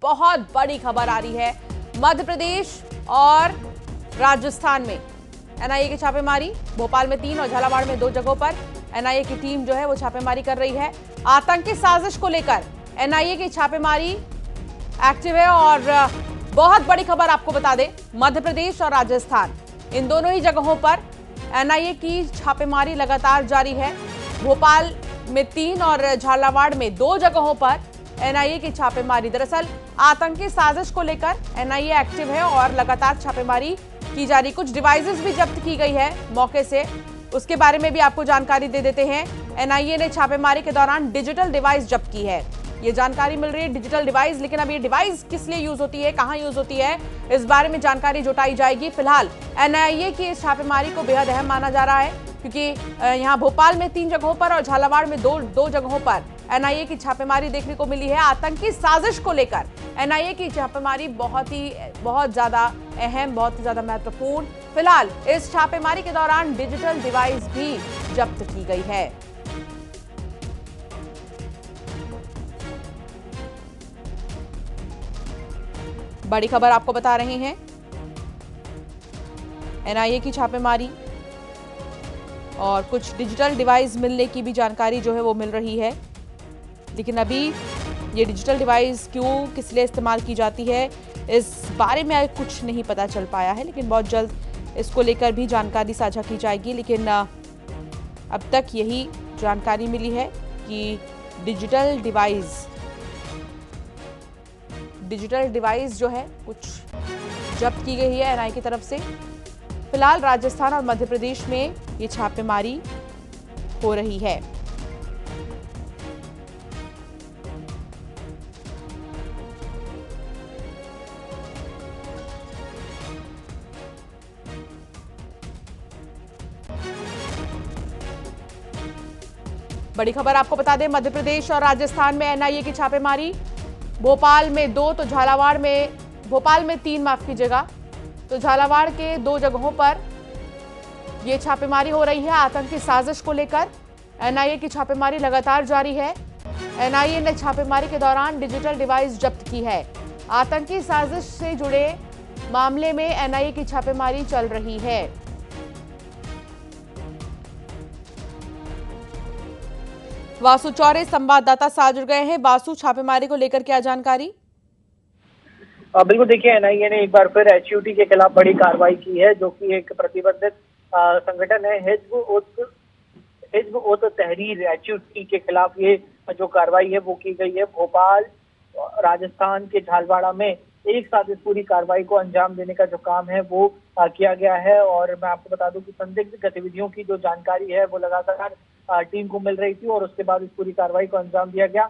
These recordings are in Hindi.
बहुत बड़ी खबर आ रही है। मध्य प्रदेश और राजस्थान में एनआईए की छापेमारी, भोपाल में 3 और झालावाड़ में 2 जगहों पर एनआईए की टीम जो है वो छापेमारी कर रही है। आतंकी साजिश को लेकर एनआईए की छापेमारी एक्टिव है और बहुत बड़ी खबर आपको बता दें, मध्य प्रदेश और राजस्थान इन दोनों ही जगहों पर एनआईए की छापेमारी लगातार जारी है। भोपाल में 3 और झालावाड़ में 2 जगहों पर एनआईए की छापेमारी। दरअसल आतंकी साजिश को लेकर एनआईए एक्टिव है और लगातार छापेमारी की जा रही। कुछ डिवाइसेस भी जब्त की गई है मौके से, उसके बारे में भी आपको जानकारी दे देते हैं। एनआईए ने छापेमारी के दौरान डिजिटल डिवाइस जब्त की है, ये जानकारी मिल रही है, डिजिटल डिवाइस। लेकिन अब ये डिवाइस किस लिए यूज होती है, कहां यूज होती है, इस बारे में जानकारी जुटाई जाएगी। फिलहाल एनआईए की इस छापेमारी को बेहद अहम माना जा रहा है, क्योंकि यहां भोपाल में 3 जगहों पर और झालावाड़ में 2 जगहों पर एनआईए की छापेमारी देखने को मिली है। आतंकी साजिश को लेकर एनआईए की छापेमारी बहुत ज्यादा अहम, बहुत ही ज्यादा महत्वपूर्ण। फिलहाल इस छापेमारी के दौरान डिजिटल डिवाइस भी जब्त की गई है। बड़ी खबर आपको बता रहे हैं, एनआईए की छापेमारी और कुछ डिजिटल डिवाइस मिलने की भी जानकारी जो है वो मिल रही है। लेकिन अभी ये डिजिटल डिवाइस क्यों, किस लिए इस्तेमाल की जाती है, इस बारे में कुछ नहीं पता चल पाया है। लेकिन बहुत जल्द इसको लेकर भी जानकारी साझा की जाएगी। लेकिन अब तक यही जानकारी मिली है कि डिजिटल डिवाइस जो है कुछ जब्त की गई है एनआईए की तरफ से। फिलहाल राजस्थान और मध्य प्रदेश में ये छापेमारी हो रही है। बड़ी खबर आपको बता दें, मध्य प्रदेश और राजस्थान में एनआईए की छापेमारी। भोपाल में 2 तो झालावाड़ में, भोपाल में 3 माफ कीजिएगा, तो झालावाड़ के 2 जगहों पर यह छापेमारी हो रही है। आतंकी साजिश को लेकर एनआईए की छापेमारी लगातार जारी है। एनआईए ने छापेमारी के दौरान डिजिटल डिवाइस जब्त की है। आतंकी साजिश से जुड़े मामले में एनआईए की छापेमारी चल रही है। वासु चौरे संवाददाता साथ जुड़ गए हैं। वासु, छापेमारी को लेकर क्या जानकारी? बिल्कुल, देखिए, एनआईए ने एक बार फिर एचयूटी के खिलाफ बड़ी कार्रवाई की है, जो कि एक प्रतिबंधित संगठन है हिज्ब उत तहरीर। एचयूटी के खिलाफ ये जो कार्रवाई है वो की गई है। भोपाल, राजस्थान के झालवाड़ा में एक साथ इस पूरी कार्रवाई को अंजाम देने का जो काम है वो किया गया है। और मैं आपको बता दूं कि संदिग्ध गतिविधियों की जो जानकारी है वो लगातार टीम को मिल रही थी और उसके बाद इस पूरी कार्रवाई को अंजाम दिया गया।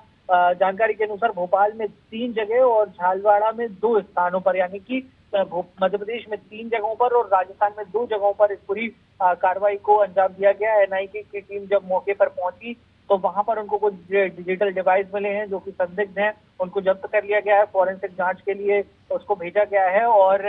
जानकारी के अनुसार भोपाल में 3 जगह और झालवाड़ा में 2 स्थानों पर, यानी कि मध्य प्रदेश में 3 जगहों पर और राजस्थान में 2 जगहों पर इस पूरी कार्रवाई को अंजाम दिया गया। एनआईए की टीम जब मौके पर पहुंची तो वहां पर उनको कुछ डिजिटल डिवाइस मिले हैं जो कि संदिग्ध हैं, उनको जब्त कर लिया गया है। फॉरेंसिक जांच के लिए उसको भेजा गया है। और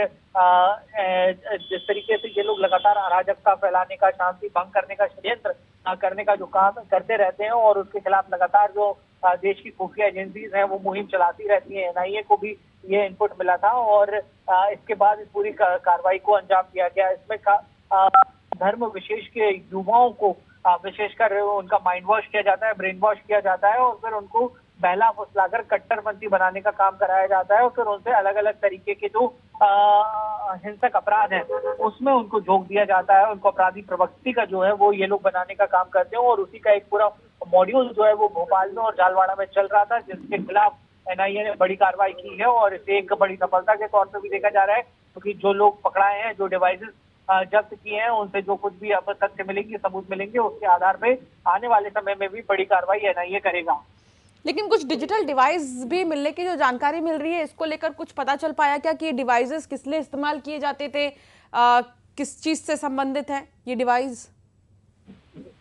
जिस तरीके से ये लोग लगातार अराजकता फैलाने का, शांति भंग करने का षड्यंत्र करने का जो काम करते रहते हैं और उसके खिलाफ लगातार जो देश की खुफिया एजेंसीज हैं वो मुहिम चलाती रहती हैं, एनआईए को भी ये इनपुट मिला था और इसके बाद इस पूरी कार्रवाई को अंजाम दिया गया। इसमें धर्म विशेष के युवाओं को विशेषकर उनका माइंड वॉश किया जाता है, ब्रेन वॉश किया जाता है और फिर उनको बहला फुसलाकर कट्टरपंथी बनाने का काम कराया जाता है और फिर उनसे अलग अलग तरीके के जो हिंसक अपराध है उसमें उनको झोंक दिया जाता है। उनको अपराधी प्रवृत्ति का जो है वो ये लोग बनाने का काम करते हैं और उसी का एक पूरा मॉड्यूल जो है वो भोपाल में और झालवाड़ा में चल रहा था, जिसके खिलाफ एनआईए ने बड़ी कार्रवाई की है और इसे एक बड़ी सफलता के तौर पर भी देखा जा रहा है, क्योंकि जो लोग पकड़ाए हैं, जो डिवाइसेस जब्त किए हैं, उनसे जो कुछ भी अब तथ्य मिलेंगे, सबूत मिलेंगे, उसके आधार पे आने वाले समय में भी बड़ी कार्रवाई एनआईए करेगा। लेकिन कुछ डिजिटल डिवाइस भी मिलने की जो जानकारी मिल रही है, इसको लेकर कुछ पता चल पाया क्या कि ये डिवाइसेस किस लिए इस्तेमाल किए जाते थे, किस चीज से संबंधित है ये डिवाइस?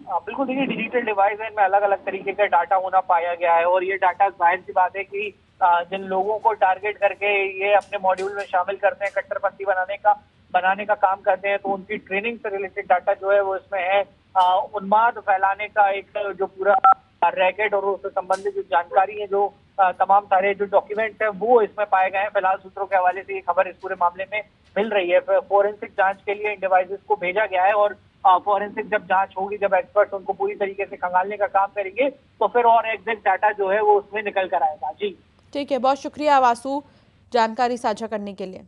बिल्कुल, देखिए, डिजिटल डिवाइस में अलग अलग तरीके का डाटा होना पाया गया है और ये डाटा जाहिर सी बात है कि जिन लोगों को टारगेट करके ये अपने मॉड्यूल में शामिल करते हैं, कट्टरपंथी बनाने का काम करते हैं, तो उनकी ट्रेनिंग से रिलेटेड डाटा जो है वो इसमें है। उन्माद फैलाने का एक जो पूरा रैकेट और उससे संबंधित जो जानकारी है जो तमाम सारे जो डॉक्यूमेंट्स हैं वो इसमें पाए गए हैं। फिलहाल सूत्रों के हवाले से ये खबर इस पूरे मामले में मिल रही है। फोरेंसिक जांच के लिए इन डिवाइसेस को भेजा गया है और फोरेंसिक जब जांच होगी, जब एक्सपर्ट्स उनको पूरी तरीके से खंगालने का काम करेंगे, तो फिर और एग्जैक्ट डाटा जो है वो उसमें निकल कर आएगा। जी ठीक है, बहुत शुक्रिया वासु जानकारी साझा करने के लिए।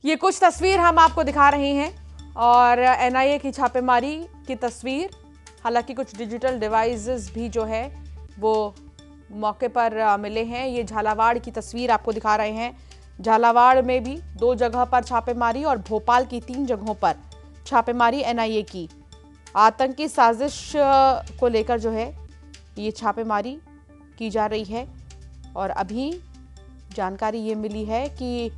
ये कुछ तस्वीर हम आपको दिखा रहे हैं और एनआईए की छापेमारी की तस्वीर। हालांकि कुछ डिजिटल डिवाइसेस भी जो है वो मौके पर मिले हैं। ये झालावाड़ की तस्वीर आपको दिखा रहे हैं। झालावाड़ में भी 2 जगह पर छापेमारी और भोपाल की 3 जगहों पर छापेमारी एनआईए की। आतंकी साजिश को लेकर जो है ये छापेमारी की जा रही है और अभी जानकारी ये मिली है कि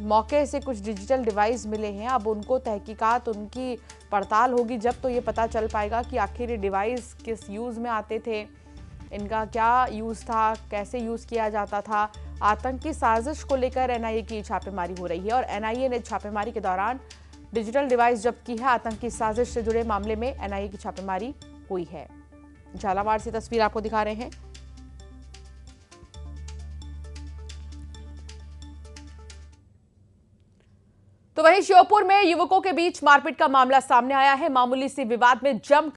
मौके से कुछ डिजिटल डिवाइस मिले हैं। अब उनको तहकीकात, उनकी पड़ताल होगी, जब तो ये पता चल पाएगा कि आखिर ये डिवाइस किस यूज़ में आते थे, इनका क्या यूज़ था, कैसे यूज़ किया जाता था। आतंकी साजिश को लेकर एनआईए की छापेमारी हो रही है और एनआईए ने छापेमारी के दौरान डिजिटल डिवाइस जब्त की है। आतंकी साजिश से जुड़े मामले में एनआईए की छापेमारी हुई है। झालावाड़ से तस्वीर आपको दिखा रहे हैं। तो वहीं श्योपुर में युवकों के बीच मारपीट का मामला सामने आया है। मामूली सी विवाद में जम